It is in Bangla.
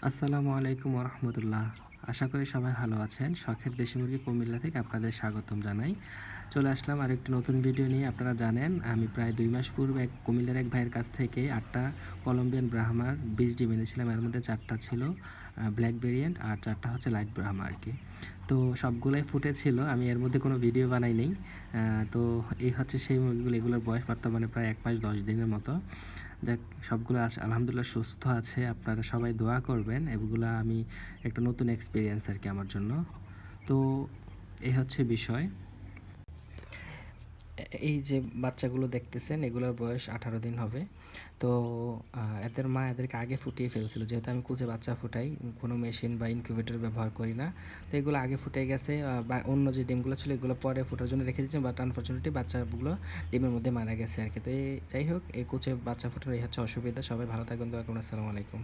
আসসালামু আলাইকুম ওরহমতুল্লাহ। আশা করি সবাই ভালো আছেন। শখের দেশি মুরগি কুমিল্লা থেকে আপনাদের স্বাগতম জানাই। চলে আসলাম আরেকটি নতুন ভিডিও নিয়ে। আপনারা জানেন আমি প্রায় ২ মাস পূর্বে কুমিল্লার এক ভাইয়ের কাছ থেকে ৮ টা কলম্বিয়ান ব্রাহ্মার ২০ ডিম এনেছিলাম। এর মধ্যে ৪ টা ছিল ব্ল্যাক ভেরিয়েন্ট আর ৪ টা হচ্ছে লাইট ব্রাহ্মা আরকি। তো সবগুলাই ফুটেছিল। আমি এর মধ্যে কোনো ভিডিও বানাই নাই। তো এই হচ্ছে সেই মুরগিগুলো। এগুলোর বয়স বর্তমানে প্রায় ১ মাস ১০ দিনের মতো। যাক, সবগুলো আলহামদুলিল্লাহ সুস্থ আছে। আপনারা সবাই দোয়া করবেন। এগুলা আমি একটা নতুন এক্সপেরিয়েন্স আরকি আমার জন্য। তো এই হচ্ছে বিষয়। এই যে বাচ্চাগুলো দেখতেছেন এগুলোর বয়স ১৮ দিন হবে। তো এদের মা এদেরকে আগে ফুটিয়ে ফেলছিল। যেহেতু আমি কুচে বাচ্চা ফুটাই, কোনো মেশিন বা ইনকিউবেটর ব্যবহার করি না। তো এগুলো আগে ফুটে গেছে। বা অন্য যে ডিমগুলো ছিল এগুলো পরে ফোটার জন্য রেখে দিয়েছি, বাট আনফরচুনেটলি বাচ্চাগুলো ডিমের মধ্যে মারা গেছে আরকি। তো যাই হোক, এই কুচে বাচ্চা ফোটার এই হচ্ছে অসুবিধা। সবাই ভালো থাকবেন, দোয়া করুন। আসসালামু আলাইকুম।